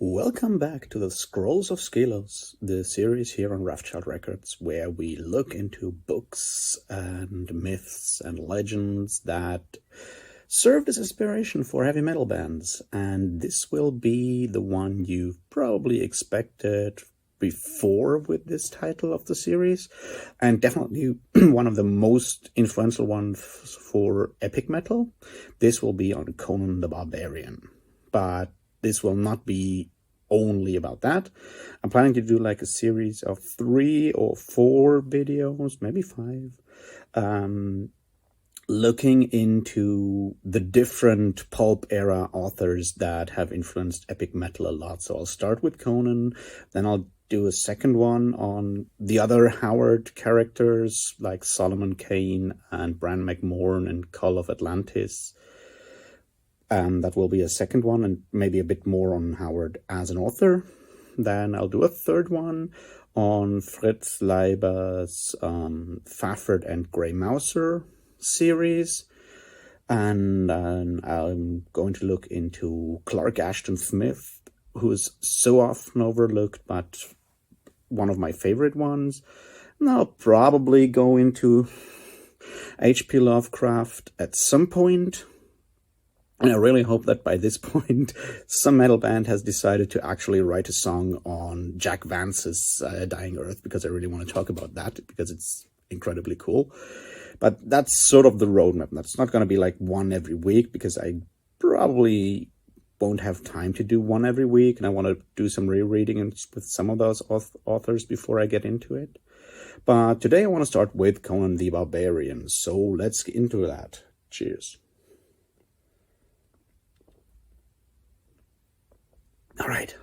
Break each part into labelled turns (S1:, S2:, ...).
S1: Welcome back to the Scrolls of Skelos, the series here on Rafchild Records, where we look into books and myths and legends that served as inspiration for heavy metal bands. And this will be the one you've probably expected before with this title of the series, and definitely one of the most influential ones for epic metal. This will be on Conan the Barbarian. But this will not be only about that. I'm planning to do like a series of 3 or 4 videos, maybe 5, looking into the different pulp era authors that have influenced epic metal a lot. So I'll start with Conan, then I'll do a second one on the other Howard characters like Solomon Kane and Bran McMorn and Cull of Atlantis. That will be a second one, and maybe a bit more on Howard as an author. Then I'll do a third one on Fritz Leiber's Fafhrd and Grey Mouser series. And I'm going to look into Clark Ashton Smith, who is so often overlooked, but one of my favorite ones. And I'll probably go into H.P. Lovecraft at some point. And I really hope that by this point, some metal band has decided to actually write a song on Jack Vance's Dying Earth, because I really want to talk about that, because it's incredibly cool. But that's sort of the roadmap. That's not going to be like one every week, because I probably won't have time to do one every week, and I want to do some rereading with some of those authors before I get into it. But today I want to start with Conan the Barbarian, so let's get into that. Cheers. All right,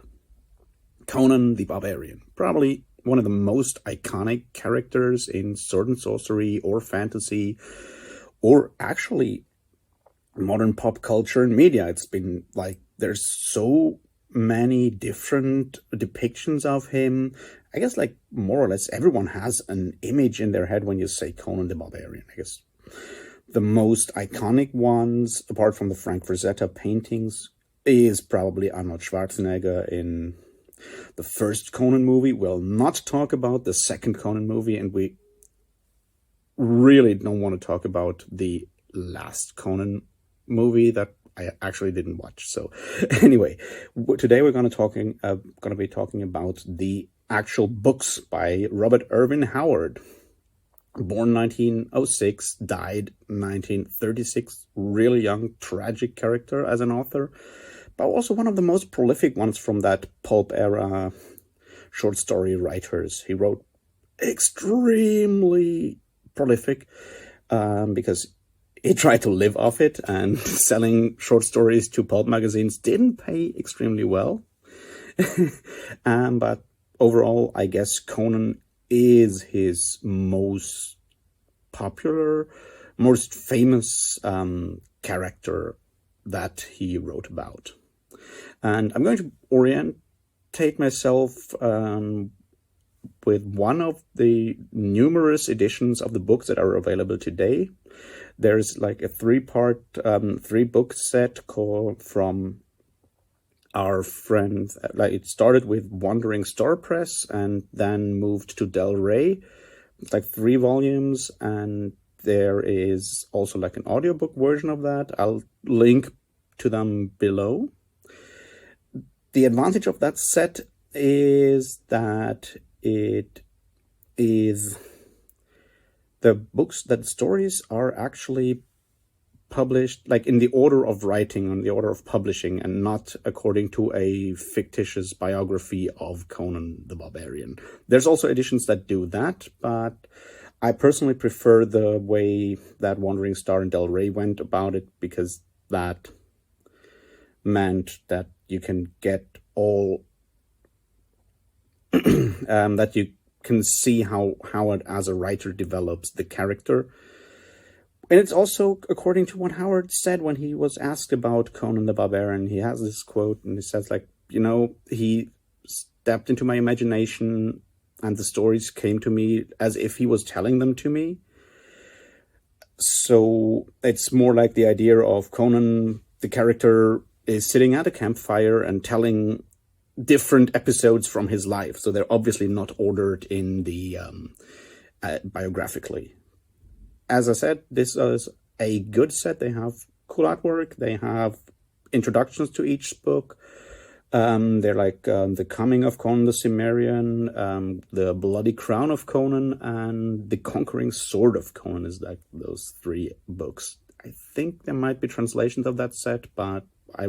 S1: Conan the Barbarian, probably one of the most iconic characters in sword and sorcery or fantasy, or actually modern pop culture and media. It's been like, there's so many different depictions of him. I guess like more or less everyone has an image in their head when you say Conan the Barbarian. I guess the most iconic ones, apart from the Frank Frazetta paintings, is probably Arnold Schwarzenegger in the first Conan movie. We'll not talk about the second Conan movie, and we really don't want to talk about the last Conan movie that I actually didn't watch. So anyway, today we're going to be talking about the actual books by Robert Irvin Howard. Born 1906, died 1936. Really young, tragic character as an author, but also one of the most prolific ones from that pulp era short story writers. He wrote extremely prolific because he tried to live off it, and selling short stories to pulp magazines didn't pay extremely well. But overall, I guess Conan is his most popular, most famous character that he wrote about. And I'm going to orientate myself with one of the numerous editions of the books that are available today. There's like a 3-part, 3-book set from our friend. Like, it started with Wandering Star Press and then moved to Del Rey. It's like 3 volumes, and there is also like an audiobook version of that. I'll link to them below. The advantage of that set is that it is the books, that stories are actually published like in the order of writing, on the order of publishing, and not according to a fictitious biography of Conan the Barbarian. There's also editions that do that, but I personally prefer the way that Wandering Star and Del Rey went about it, because that meant that you can get all that you can see how Howard as a writer develops the character. And it's also according to what Howard said when he was asked about Conan the Barbarian. He has this quote, and he says, like, he stepped into my imagination and the stories came to me as if he was telling them to me. So it's more like the idea of Conan, the character, is sitting at a campfire and telling different episodes from his life, so they're obviously not ordered in the biographically. As I said, this is a good set. They have cool artwork. They have introductions to each book. They're like The Coming of Conan the Cimmerian, The Bloody Crown of Conan, and The Conquering Sword of Conan is like those 3 books. I think there might be translations of that set, but I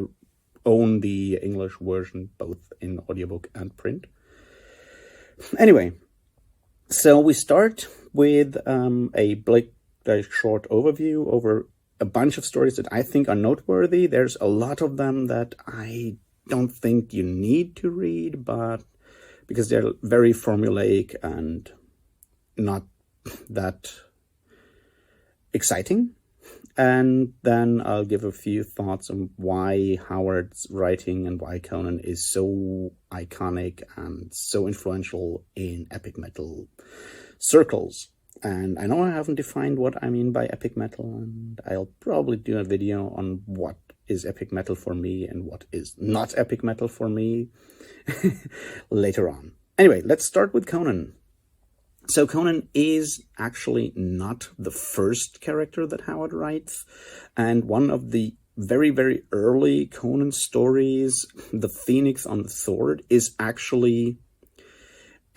S1: own the English version both in audiobook and print. Anyway, so we start with a short overview over a bunch of stories that I think are noteworthy. There's a lot of them that I don't think you need to read, but because they're very formulaic and not that exciting. And then I'll give a few thoughts on why Howard's writing and why Conan is so iconic and so influential in epic metal circles. And I know I haven't defined what I mean by epic metal, and I'll probably do a video on what is epic metal for me and what is not epic metal for me later on. Anyway, let's start with Conan. So Conan is actually not the first character that Howard writes, and one of the very, very early Conan stories, The Phoenix on the Sword, is actually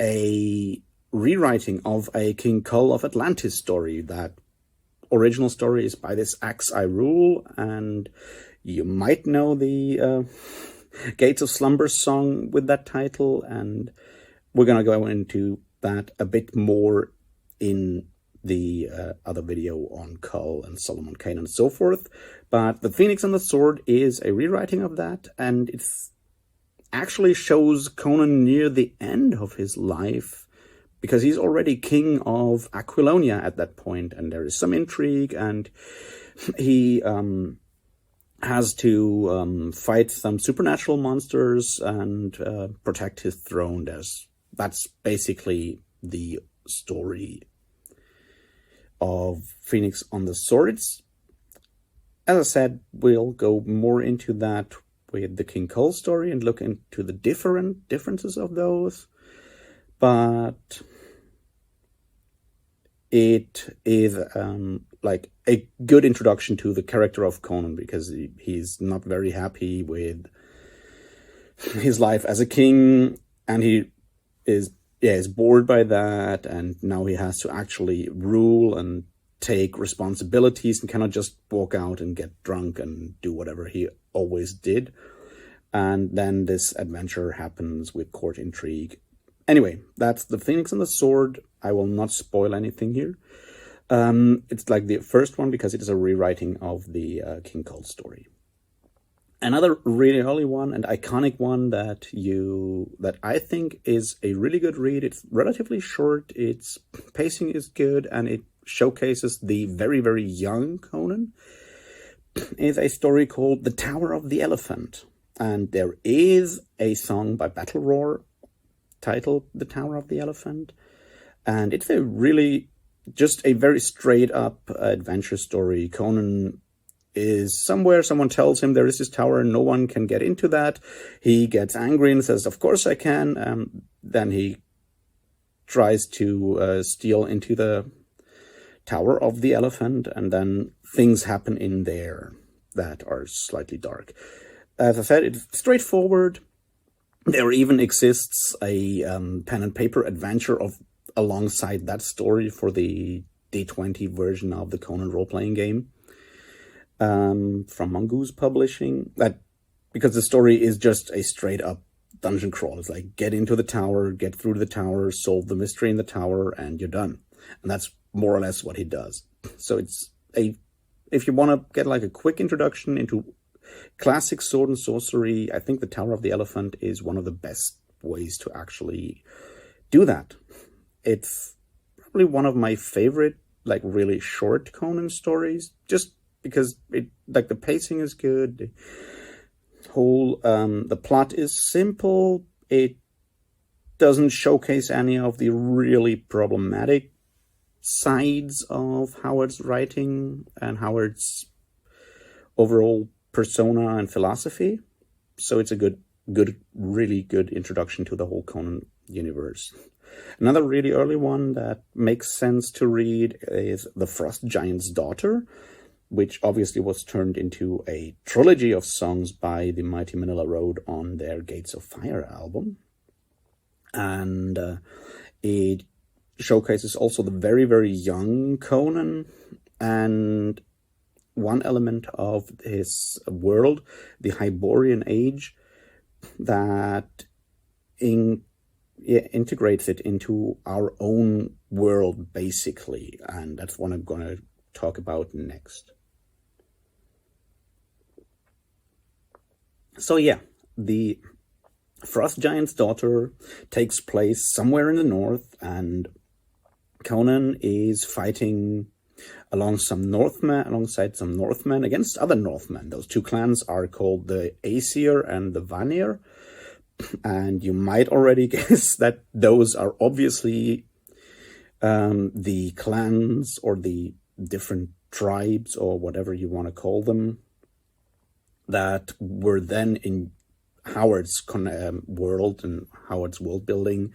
S1: a rewriting of a King Kull of Atlantis story. That original story is by this Axe I Rule, and you might know the Gates of Slumber song with that title, and we're going to go into that a bit more in the other video on Kull and Solomon Kane and so forth. But The Phoenix on the Sword is a rewriting of that, and it actually shows Conan near the end of his life, because he's already king of Aquilonia at that point, and there is some intrigue, and he has to fight some supernatural monsters and protect his throne. That's basically the story of Phoenix on the Sword. As I said, we'll go more into that with the King Kull story and look into the differences of those. But it is like a good introduction to the character of Conan, because he's not very happy with his life as a king, and he is bored by that, and now he has to actually rule and take responsibilities and cannot just walk out and get drunk and do whatever he always did. And then this adventure happens with court intrigue. Anyway, that's The Phoenix on the Sword. I will not spoil anything here. It's like the first one because it is a rewriting of the King Kull story. Another really early one and iconic one that I think is a really good read. It's relatively short, its pacing is good, and it showcases the very, very young Conan, is a story called The Tower of the Elephant. And there is a song by Battle Roar titled The Tower of the Elephant. And it's just a very straight up adventure story. Conan is somewhere, someone tells him there is this tower and no one can get into that. He gets angry and says, of course I can. Then he tries to steal into the Tower of the Elephant, and then things happen in there that are slightly dark. As I said, it's straightforward. There even exists a pen and paper adventure alongside that story for the D20 version of the Conan role-playing game. From Mongoose Publishing, because the story is just a straight up dungeon crawl. It's like, get into the tower, get through the tower, solve the mystery in the tower, and you're done. And that's more or less what he does. So if you want to get like a quick introduction into classic sword and sorcery, I think the Tower of the Elephant is one of the best ways to actually do that. It's probably one of my favorite, like, really short Conan stories, just because the pacing is good. The plot is simple. It doesn't showcase any of the really problematic sides of Howard's writing and Howard's overall persona and philosophy. So it's a good really good introduction to the whole Conan universe. Another really early one that makes sense to read is The Frost Giant's Daughter, which obviously was turned into a trilogy of songs by the Mighty Manila Road on their Gates of Fire album. And it showcases also the very, very young Conan, and one element of his world, the Hyborian Age, that integrates it into our own world, basically. And that's what I'm going to talk about next. So yeah, the Frost Giant's Daughter takes place somewhere in the north, and Conan is fighting alongside some Northmen against other Northmen. Those two clans are called the Aesir and the Vanir, and you might already guess that those are obviously the clans or the different tribes or whatever you want to call them that were then in Howard's world and Howard's world building,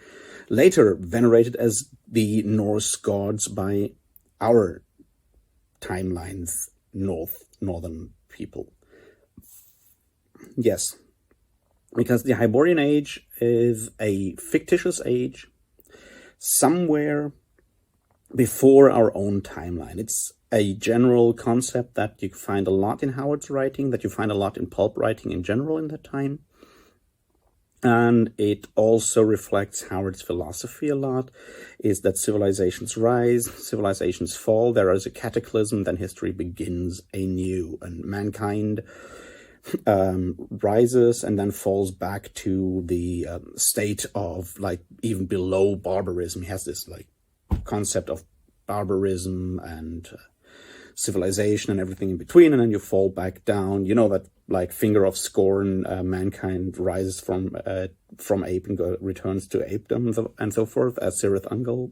S1: later venerated as the Norse gods by our timeline's northern people. Yes, because the Hyborian Age is a fictitious age somewhere before our own timeline. It's a general concept that you find a lot in Howard's writing, that you find a lot in pulp writing in general in that time. And it also reflects Howard's philosophy a lot, is that civilizations rise, civilizations fall, there is a cataclysm, then history begins anew, and mankind rises and then falls back to the state of, like, even below barbarism. He has this, like, concept of barbarism and civilization and everything in between, and then you fall back down. You know that, like, finger of scorn, mankind rises from ape and returns to apedom and so forth, as Sirith Ungol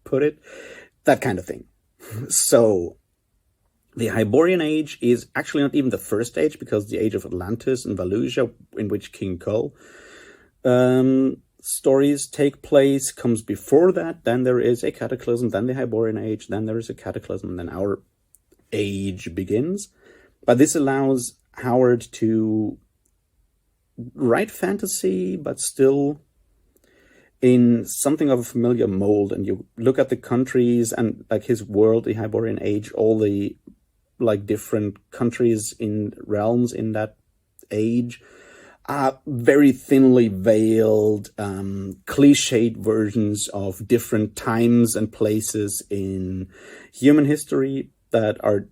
S1: put it. That kind of thing. So the Hyborian Age is actually not even the first age, because the Age of Atlantis and Valusia, in which King Kull stories take place, comes before that. Then there is a cataclysm, then the Hyborian Age, then there is a cataclysm, and then our age begins. But this allows Howard to write fantasy, but still in something of a familiar mold. And you look at the countries and, like, his world, the Hyborian Age, all the, like, different countries in realms in that age are very thinly veiled, cliched versions of different times and places in human history that are,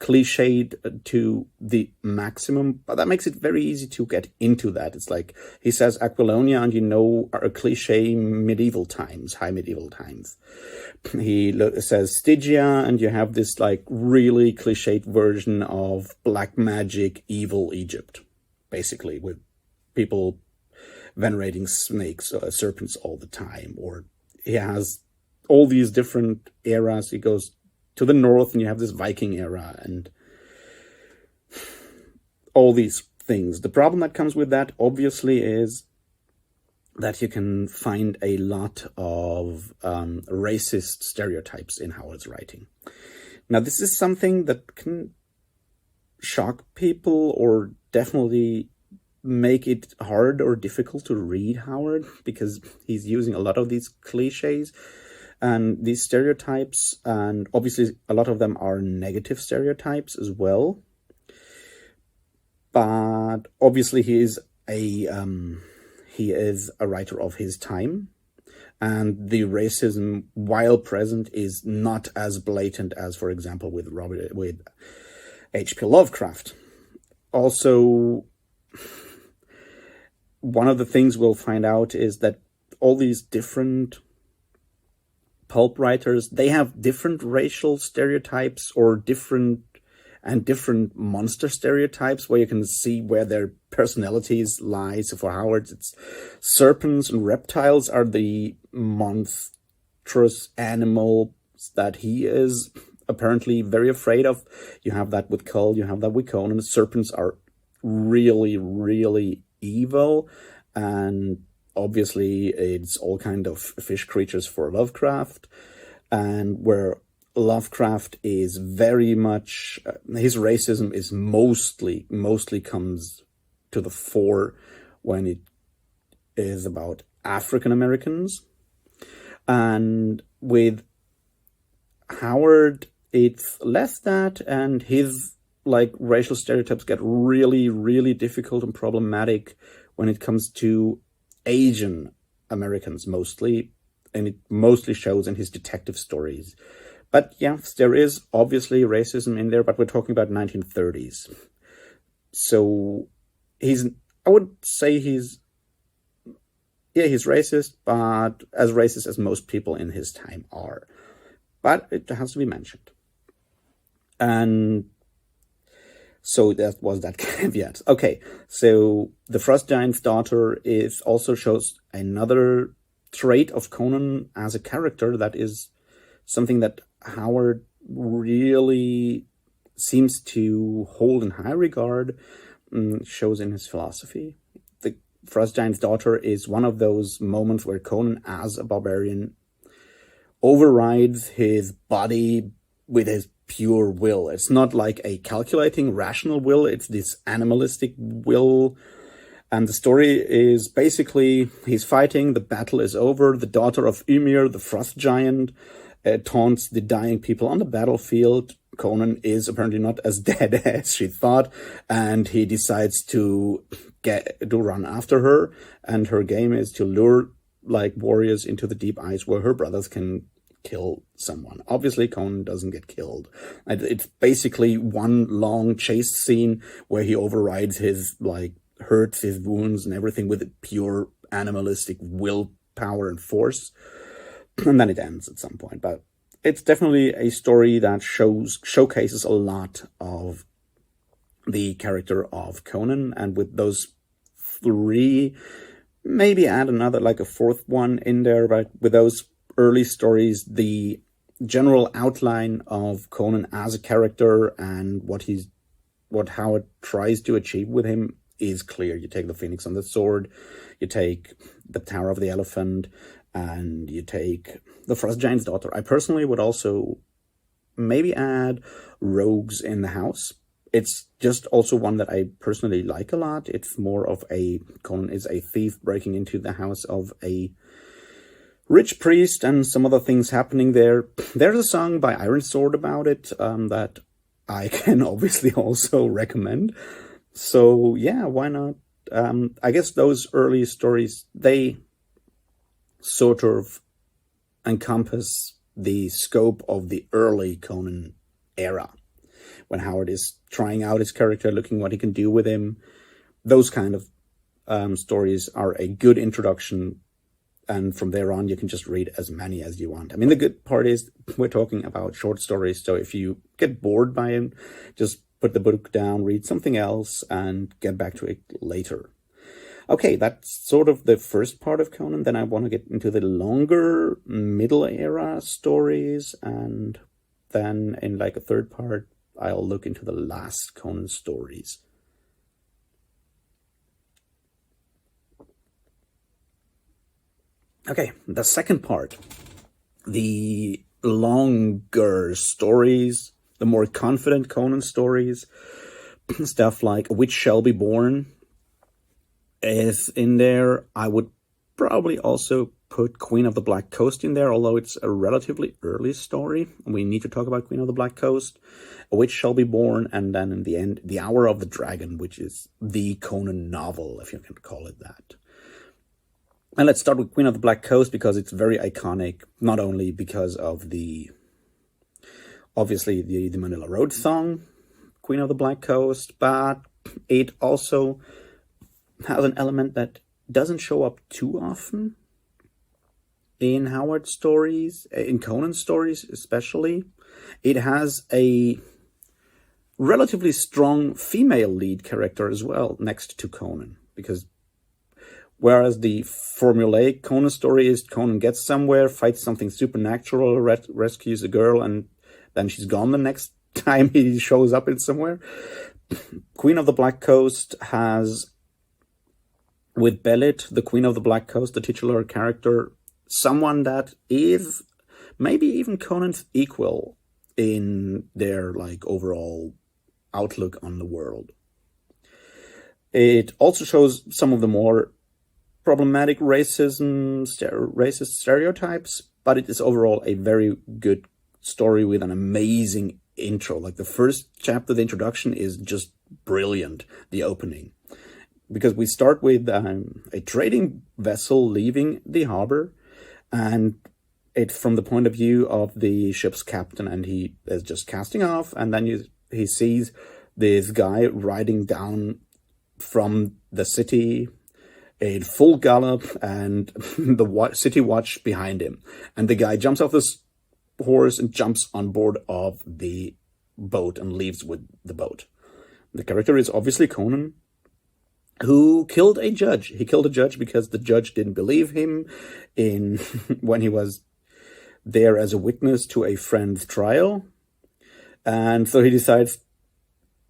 S1: cliched to the maximum, but that makes it very easy to get into that. It's like, he says Aquilonia, and you know, are cliche medieval times, high medieval times. He says Stygia, and you have this, like, really cliched version of black magic, evil Egypt, basically, with people venerating snakes, serpents all the time. Or he has all these different eras. He goes to the north, and you have this Viking era and all these things. The problem that comes with that, obviously, is that you can find a lot of racist stereotypes in Howard's writing. Now, this is something that can shock people, or definitely make it hard or difficult to read Howard, because he's using a lot of these cliches and these stereotypes, and obviously a lot of them are negative stereotypes as well. But obviously he is a writer of his time, and the racism, while present, is not as blatant as, for example, with H.P. Lovecraft. Also, one of the things we'll find out is that all these different pulp writers, they have different racial stereotypes, or different monster stereotypes, where you can see where their personalities lie. So for Howard, it's serpents and reptiles are the monstrous animals that he is apparently very afraid of. You have that with Kull, you have that with Conan. Serpents are really, really evil, and obviously it's all kind of fish creatures for Lovecraft, and where Lovecraft is very much, his racism is mostly comes to the fore when it is about African Americans. And with Howard, it's less that, and his racial stereotypes get really, really difficult and problematic when it comes to Asian Americans mostly, and it mostly shows in his detective stories. But yes, there is obviously racism in there, but we're talking about 1930s. So I would say he's racist, but as racist as most people in his time are. But it has to be mentioned. And so that was that caveat. Okay, so the Frost Giant's daughter also shows another trait of Conan as a character that is something that Howard really seems to hold in high regard, shows in his philosophy. The Frost Giant's daughter is one of those moments where Conan, as a barbarian, overrides his body with his pure will. It's not like a calculating, rational will, it's this animalistic will. And the story is basically, he's fighting, the battle is over, the daughter of Ymir, the Frost Giant, taunts the dying people on the battlefield. Conan is apparently not as dead as she thought, and he decides to run after her, and her game is to lure warriors into the deep ice where her brothers can kill someone. Obviously, Conan doesn't get killed. It's basically one long chase scene where he overrides his, hurts his wounds and everything with pure animalistic willpower and force. And then it ends at some point. But it's definitely a story that showcases a lot of the character of Conan. And with those three, maybe add another, a fourth one in there, but with those early stories, the general outline of Conan as a character and what Howard tries to achieve with him is clear. You take the Phoenix on the Sword, you take the Tower of the Elephant, and you take the Frost Giant's daughter. I personally would also maybe add Rogues in the House. It's just also one that I personally like a lot. It's more of Conan is a thief breaking into the house of a rich priest and some other things happening there. There's a song by Iron Sword about it that I can obviously also recommend. So yeah, why not? I guess those early stories, they sort of encompass the scope of the early Conan era, when Howard is trying out his character, looking what he can do with him. Those kind of stories are a good introduction, and from there on you can just read as many as you want. I mean, the good part is we're talking about short stories, so if you get bored by them, just put the book down, read something else, and get back to it later. Okay, that's sort of the first part of Conan. Then I want to get into the longer middle era stories, and then in a third part, I'll look into the last Conan stories. Okay, the second part, the longer stories, the more confident Conan stories, stuff like A Witch Shall Be Born is in there. I would probably also put Queen of the Black Coast in there, although it's a relatively early story. We need to talk about Queen of the Black Coast, A Witch Shall Be Born, and then in the end, The Hour of the Dragon, which is the Conan novel, if you can call it that. And let's start with Queen of the Black Coast, because it's very iconic, not only because of obviously the Manila Road song, Queen of the Black Coast, but it also has an element that doesn't show up too often in Howard stories, in Conan stories especially. It has a relatively strong female lead character as well next to Conan, because whereas the formulaic Conan story is Conan gets somewhere, fights something supernatural, rescues a girl, and then she's gone the next time he shows up in somewhere, Queen of the Black Coast has with Belit, the Queen of the Black Coast, the titular character, someone that is maybe even Conan's equal in their like overall outlook on the world. It also shows some of the more problematic racist stereotypes, but it is overall a very good story with an amazing intro. Like the first chapter, the introduction is just brilliant, the opening. Because we start with a trading vessel leaving the harbor, and it's from the point of view of the ship's captain, and he is just casting off, and then he sees this guy riding down from the city in full gallop, and the city watch behind him. And the guy jumps off this horse and jumps on board of the boat and leaves with the boat. The character is obviously Conan, who killed a judge. He killed a judge because the judge didn't believe him in when he was there as a witness to a friend's trial. And so he decides,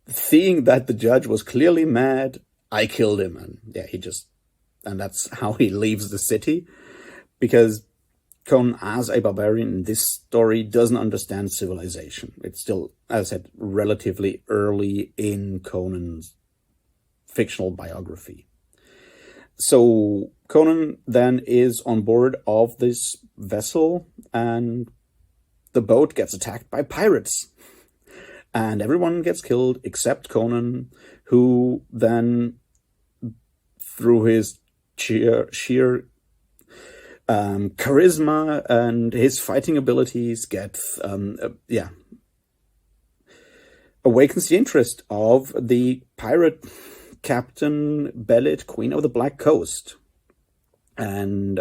S1: seeing that the judge was clearly mad, I killed him. And yeah, and that's how he leaves the city, because Conan, as a barbarian in this story, doesn't understand civilization. It's still, as I said, relatively early in Conan's fictional biography. So Conan then is on board of this vessel, and the boat gets attacked by pirates. And everyone gets killed except Conan, who then, through his sheer charisma and his fighting abilities, gets awakens the interest of the pirate captain Belit, Queen of the Black Coast. And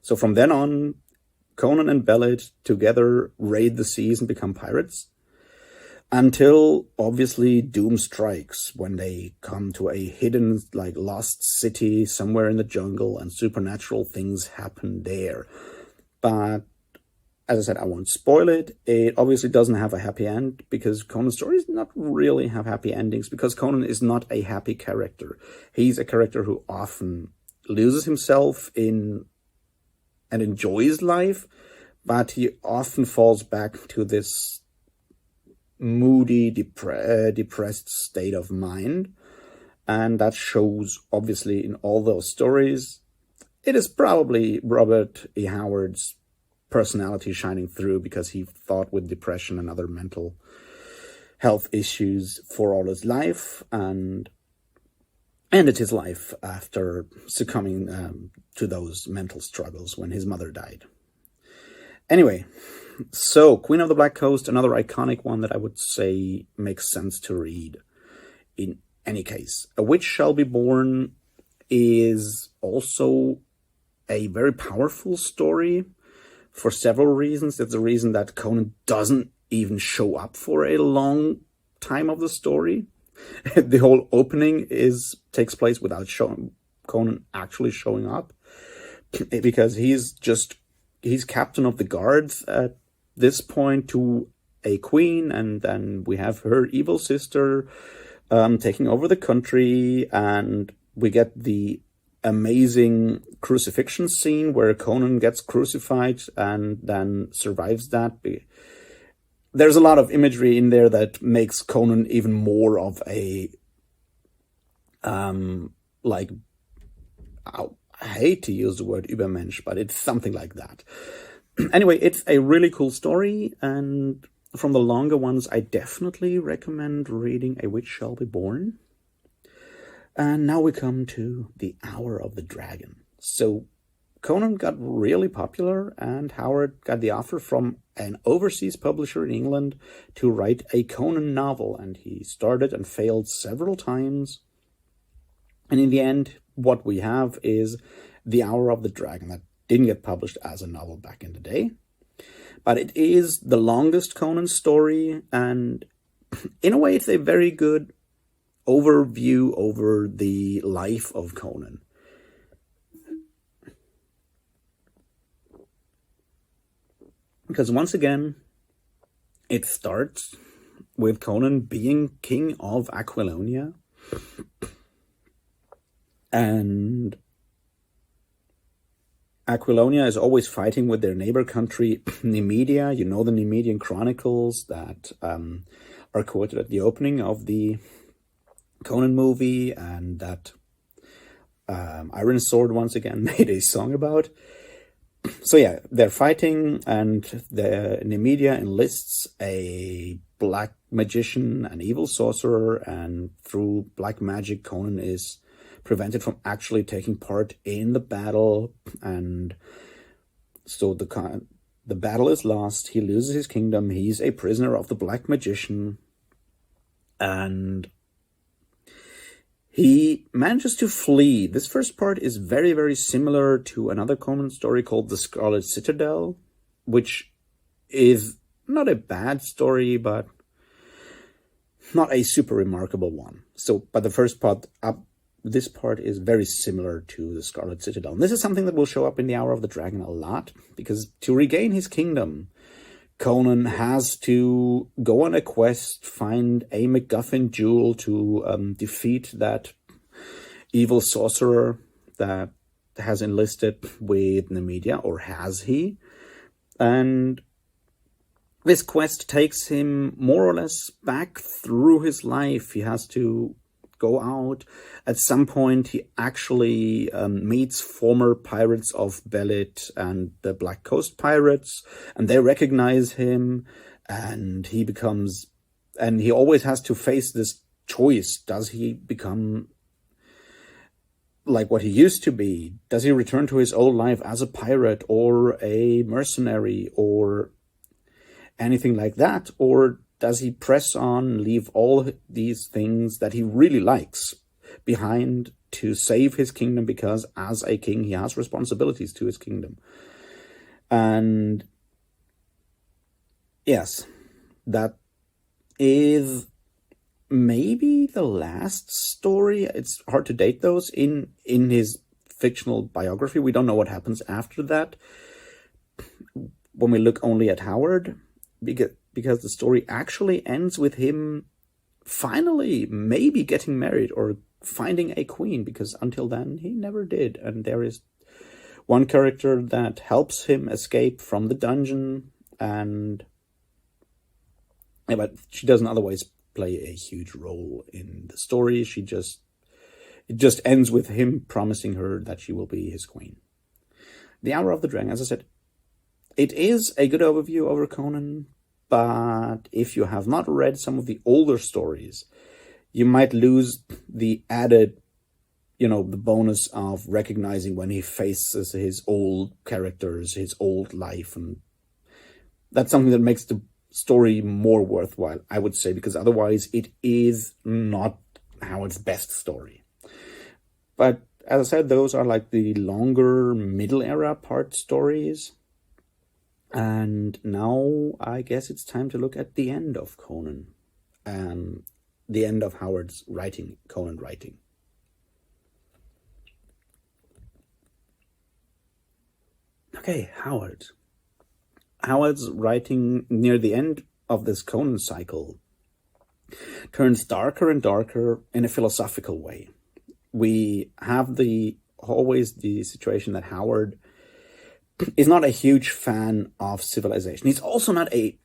S1: so from then on, Conan and Belit together raid the seas and become pirates, until obviously doom strikes when they come to a hidden, like, lost city somewhere in the jungle, and supernatural things happen there. But as I said, I won't spoil it. It obviously doesn't have a happy end, because Conan's stories not really have happy endings, because Conan is not a happy character. He's a character who often loses himself in and enjoys life, but he often falls back to this moody, depressed state of mind. And that shows, obviously, in all those stories. It is probably Robert E. Howard's personality shining through, because he fought with depression and other mental health issues for all his life, and ended his life after succumbing to those mental struggles when his mother died. Anyway, so Queen of the Black Coast, another iconic one that I would say makes sense to read in any case. A Witch Shall Be Born is also a very powerful story for several reasons. It's the reason that Conan doesn't even show up for a long time of the story. The whole opening takes place without Conan actually showing up, because he's captain of the guards at this point to a queen, and then we have her evil sister taking over the country, and we get the amazing crucifixion scene where Conan gets crucified and then survives that. There's a lot of imagery in there that makes Conan even more of a I hate to use the word Übermensch, but it's something like that. Anyway, it's a really cool story, and from the longer ones, I definitely recommend reading A Witch Shall Be Born. And now we come to The Hour of the Dragon. So Conan got really popular, and Howard got the offer from an overseas publisher in England to write a Conan novel, and he started and failed several times. And in the end, what we have is The Hour of the Dragon, that didn't get published as a novel back in the day. But it is the longest Conan story, and in a way it's a very good overview over the life of Conan. Because once again, it starts with Conan being king of Aquilonia. And Aquilonia is always fighting with their neighbor country, Nemedia. You know the Nemedian chronicles that are quoted at the opening of the Conan movie, and that Iron Sword once again made a song about. So yeah, they're fighting, and the Nemedia enlists a black magician, an evil sorcerer, and through black magic, Conan is prevented from actually taking part in the battle, and so the battle is lost. He loses his kingdom. He's a prisoner of the black magician, and he manages to flee. This first part is very, very similar to another Conan story called The Scarlet Citadel, which is not a bad story, but not a super remarkable one. So, but the first part, this part is very similar to The Scarlet Citadel. And this is something that will show up in The Hour of the Dragon a lot, because to regain his kingdom, Conan has to go on a quest, find a MacGuffin jewel to defeat that evil sorcerer that has enlisted with Nemedia, or has he? And this quest takes him more or less back through his life. He has to go out. At some point, he actually meets former pirates of Belit and the Black Coast pirates, and they recognize him, and he always has to face this choice. Does he become like what he used to be? Does he return to his old life as a pirate or a mercenary or anything like that? Or does he press on, leave all these things that he really likes behind to save his kingdom, because as a king, he has responsibilities to his kingdom? And yes, that is maybe the last story. It's hard to date those in his fictional biography. We don't know what happens after that when we look only at Howard, because the story actually ends with him finally maybe getting married or finding a queen, because until then he never did. And there is one character that helps him escape from the dungeon, and but she doesn't otherwise play a huge role in the story. It just ends with him promising her that she will be his queen. The Hour of the Dragon, as I said, it is a good overview over Conan, but if you have not read some of the older stories, you might lose the added, the bonus of recognizing when he faces his old characters, his old life, and that's something that makes the story more worthwhile, I would say, because otherwise it is not Howard's best story. But as I said, those are like the longer middle era part stories. And now I guess it's time to look at the end of Conan, the end of Howard's writing, Conan writing. Okay, Howard's writing near the end of this Conan cycle turns darker and darker in a philosophical way. We have always the situation that Howard is not a huge fan of civilization. He's also not a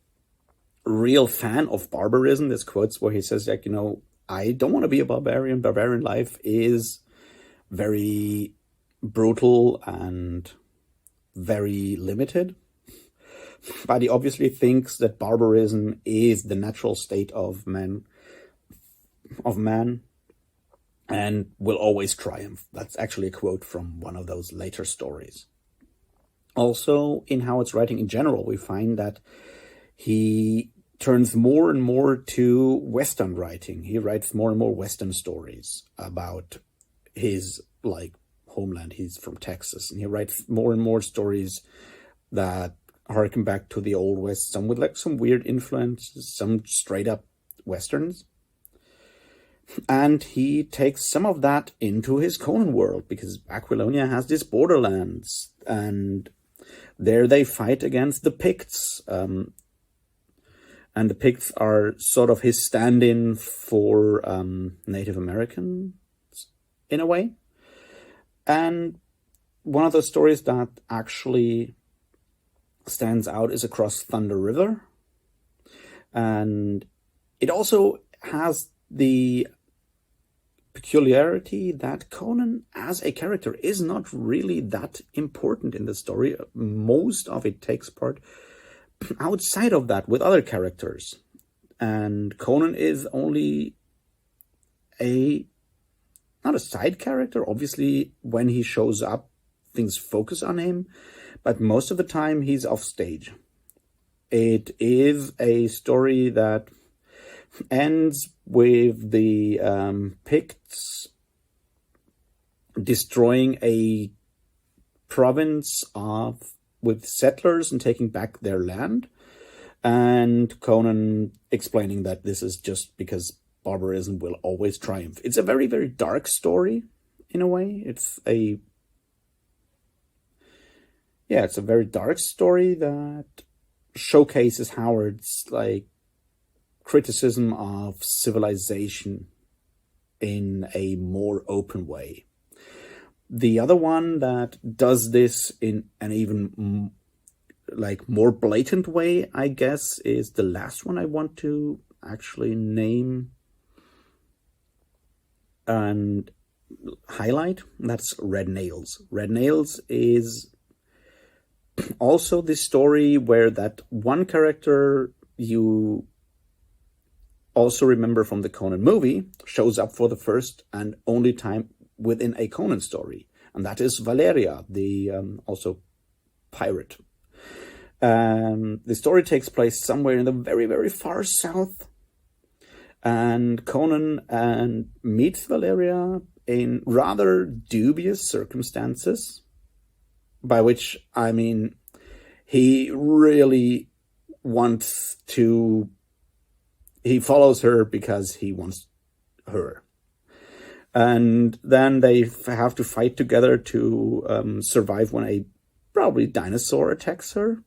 S1: real fan of barbarism. There's quotes where he says, I don't want to be a barbarian. Barbarian life is very brutal and very limited. But he obviously thinks that barbarism is the natural state of man, and will always triumph. That's actually a quote from one of those later stories. Also, in Howard's writing in general, we find that he turns more and more to Western writing. He writes more and more Western stories about his homeland. He's from Texas, and he writes more and more stories that harken back to the Old West, some with some weird influences, some straight up Westerns. And he takes some of that into his Conan world, because Aquilonia has these borderlands, and there they fight against the Picts. And the Picts are sort of his stand-in for Native Americans, in a way. And one of the stories that actually stands out is Across Thunder River. And it also has the peculiarity that Conan as a character is not really that important in the story. Most of it takes part outside of that with other characters. And Conan is only not a side character. Obviously, when he shows up, things focus on him, but most of the time he's off stage. It is a story that ends with the Picts destroying a province with settlers and taking back their land, and Conan explaining that this is just because barbarism will always triumph. It's a very, very dark story in a way. It's a very dark story that showcases Howard's criticism of civilization in a more open way. The other one that does this in an even more blatant way, I guess, is the last one I want to actually name and highlight. That's Red Nails. Red Nails is also this story where that one character you also remember from the Conan movie shows up for the first and only time within a Conan story, and that is Valeria, the also pirate. The story takes place somewhere in the very, very far south, and Conan meets Valeria in rather dubious circumstances, by which I mean he really wants to. He follows her because he wants her. And then they have to fight together to survive when a probably dinosaur attacks them.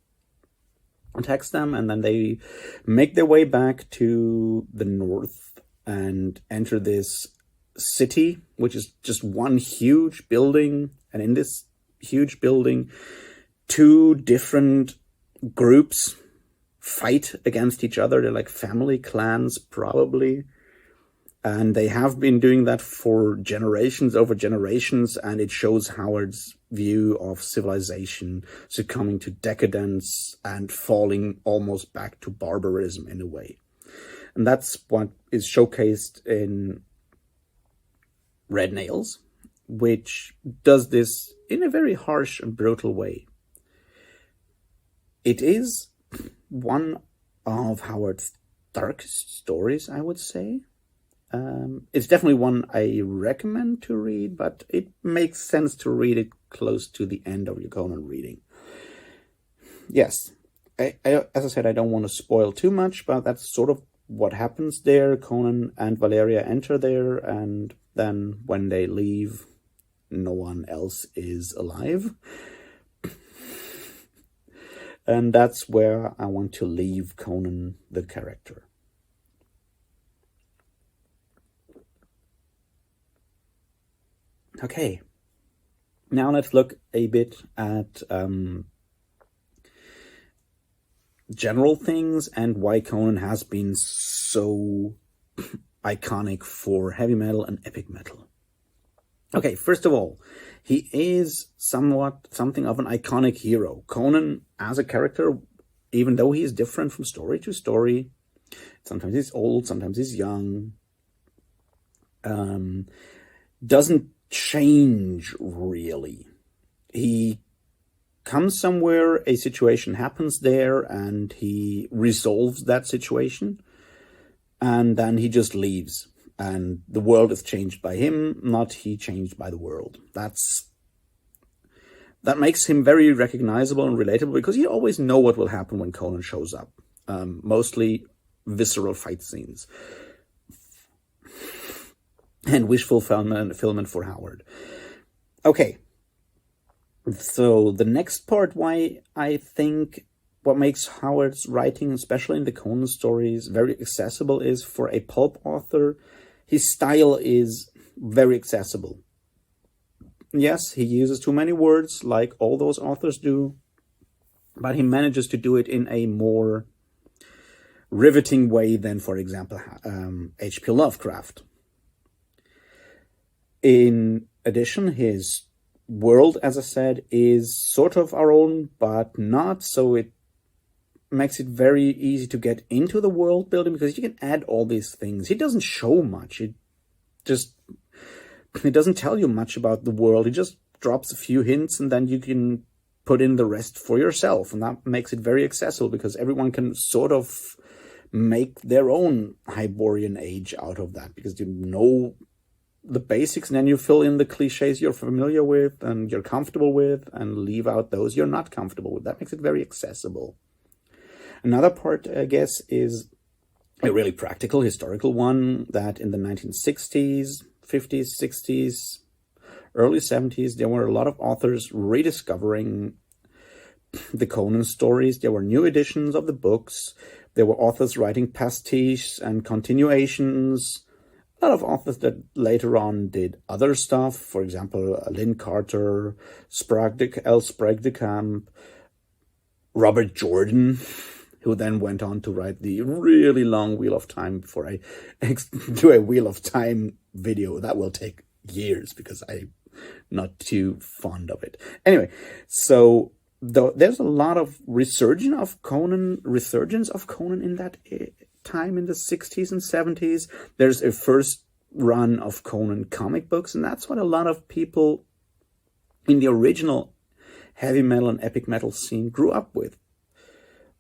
S1: And then they make their way back to the north and enter this city, which is just one huge building. And in this huge building, two different groups fight against each other. They're like family clans, probably. And they have been doing that for generations over generations. And it shows Howard's view of civilization succumbing to decadence and falling almost back to barbarism in a way. And that's what is showcased in Red Nails, which does this in a very harsh and brutal way. It is one of Howard's darkest stories, I would say. It's definitely one I recommend to read, but it makes sense to read it close to the end of your Conan reading. Yes, as I said, I don't want to spoil too much, but that's sort of what happens there. Conan and Valeria enter there, and then when they leave, no one else is alive. And that's where I want to leave Conan the character. Okay, now let's look a bit at general things and why Conan has been so iconic for heavy metal and epic metal. Okay, first of all, he is something of an iconic hero. Conan, as a character, even though he is different from story to story, sometimes he's old, sometimes he's young, doesn't change really. He comes somewhere, a situation happens there, and he resolves that situation, and then he just leaves. And the world is changed by him, not he changed by the world. That makes him very recognizable and relatable, because you always know what will happen when Conan shows up. Mostly visceral fight scenes. And wish fulfillment for Howard. Okay. So the next part, why I think what makes Howard's writing, especially in the Conan stories, very accessible is for a pulp author. His style is very accessible. Yes, he uses too many words, like all those authors do, but he manages to do it in a more riveting way than, for example, H.P. Lovecraft. In addition, his world, as I said, is sort of our own, but not, so it makes it very easy to get into the world building because you can add all these things. He doesn't show much. It doesn't tell you much about the world. He just drops a few hints and then you can put in the rest for yourself. And that makes it very accessible because everyone can sort of make their own Hyborian age out of that because you know the basics and then you fill in the cliches you're familiar with and you're comfortable with and leave out those you're not comfortable with. That makes it very accessible. Another part, I guess, is a really practical historical one that in the 1960s, 50s, 60s, early 70s, there were a lot of authors rediscovering the Conan stories. There were new editions of the books. There were authors writing pastiches and continuations. A lot of authors that later on did other stuff. For example, Lynn Carter, L. Sprague de Camp, Robert Jordan, who then went on to write the really long Wheel of Time before I do a Wheel of Time video. That will take years because I'm not too fond of it. Anyway, so there's a lot of resurgence of Conan in that time in the 60s and 70s. There's a first run of Conan comic books, and that's what a lot of people in the original heavy metal and epic metal scene grew up with.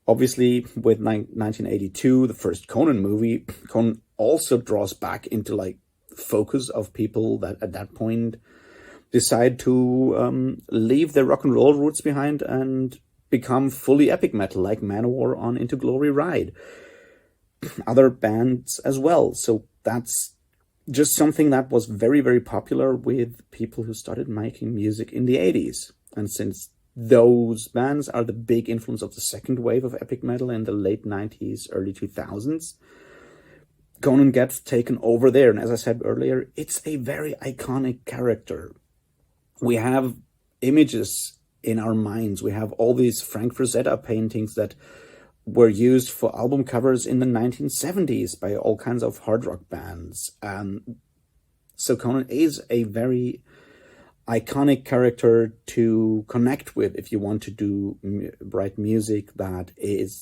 S1: Obviously, with 1982, the first Conan movie, Conan also draws back into like focus of people that at that point decide to leave their rock and roll roots behind and become fully epic metal, like Manowar on Into Glory Ride. Other bands as well. So that's just something that was very, very popular with people who started making music in the 80s. And since those bands are the big influence of the second wave of epic metal in the late 90s, early 2000s, Conan gets taken over there. And as I said earlier, it's a very iconic character. We have images in our minds. We have all these Frank Frazetta paintings that were used for album covers in the 1970s by all kinds of hard rock bands. So Conan is a very iconic character to connect with if you want to write music that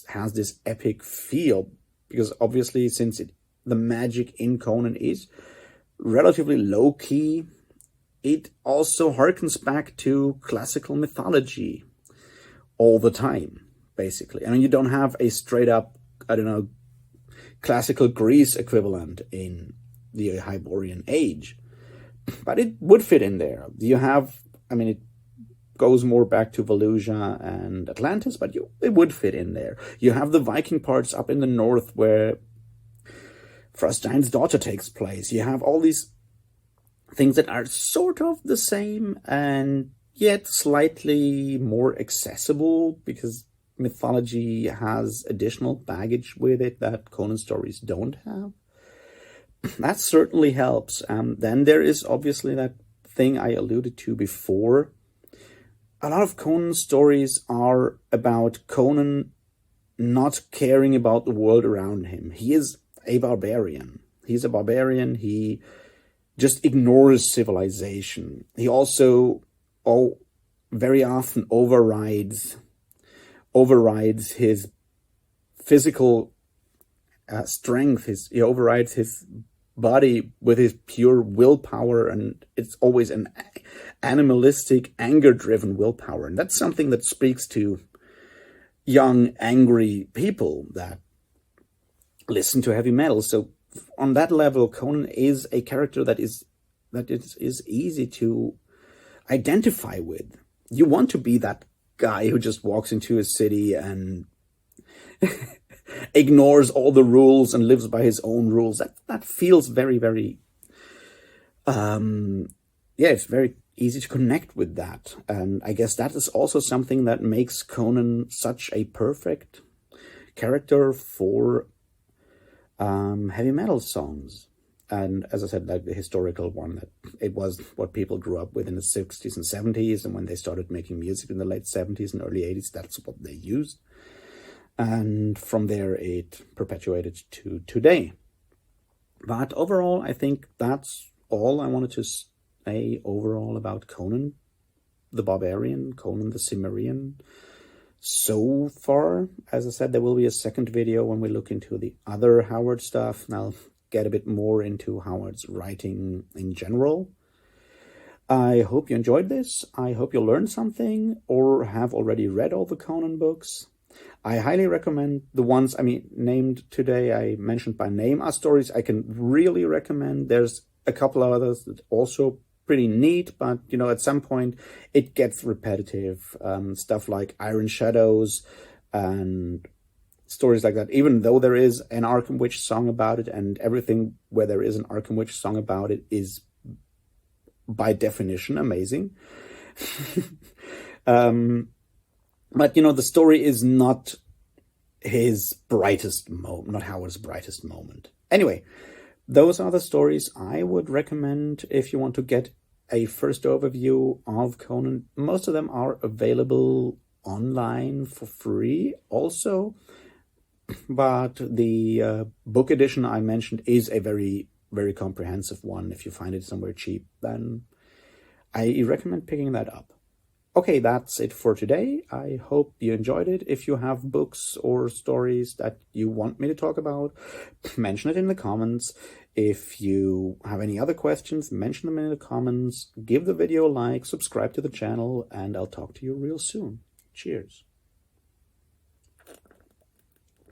S1: has this epic feel, because obviously since the magic in Conan is relatively low-key, it also harkens back to classical mythology all the time, basically. I mean, you don't have a straight-up, classical Greece equivalent in the Hyborian age, but it would fit in there. It goes more back to Volusia and Atlantis, but it would fit in there. You have the Viking parts up in the north where Frost Giant's Daughter takes place. You have all these things that are sort of the same and yet slightly more accessible because mythology has additional baggage with it that Conan stories don't have. That certainly helps. Then there is obviously that thing I alluded to before. A lot of Conan stories are about Conan not caring about the world around him. He is a barbarian. He's a barbarian. He just ignores civilization. He also very often overrides his physical strength. He overrides his body with his pure willpower, and it's always an animalistic, anger-driven willpower. And that's something that speaks to young, angry people that listen to heavy metal. So on that level, Conan is a character that is easy to identify with. You want to be that guy who just walks into a city and ignores all the rules and lives by his own rules. That feels very, very it's very easy to connect with that. And I guess that is also something that makes Conan such a perfect character for heavy metal songs. And as I said, like the historical one, that it was what people grew up with in the 60s and 70s, and when they started making music in the late 70s and early 80s, that's what they used. And from there, it perpetuated to today. But overall, I think that's all I wanted to say overall about Conan the Barbarian, Conan the Cimmerian. So far, as I said, there will be a second video when we look into the other Howard stuff, and I'll get a bit more into Howard's writing in general. I hope you enjoyed this. I hope you learned something or have already read all the Conan books. I highly recommend the ones named today, I mentioned by name, are stories I can really recommend. There's a couple of others that also pretty neat, but at some point it gets repetitive. Stuff like Iron Shadows and stories like that, even though there is an Arkham Witch song about it, and everything where there is an Arkham Witch song about it is by definition amazing. But the story is not his brightest moment, not Howard's brightest moment. Anyway, those are the stories I would recommend if you want to get a first overview of Conan. Most of them are available online for free also, but the book edition I mentioned is a very, very comprehensive one. If you find it somewhere cheap, then I recommend picking that up. Okay, that's it for today. I hope you enjoyed it. If you have books or stories that you want me to talk about, mention it in the comments. If you have any other questions, mention them in the comments. Give the video a like, subscribe to the channel, and I'll talk to you real soon. Cheers.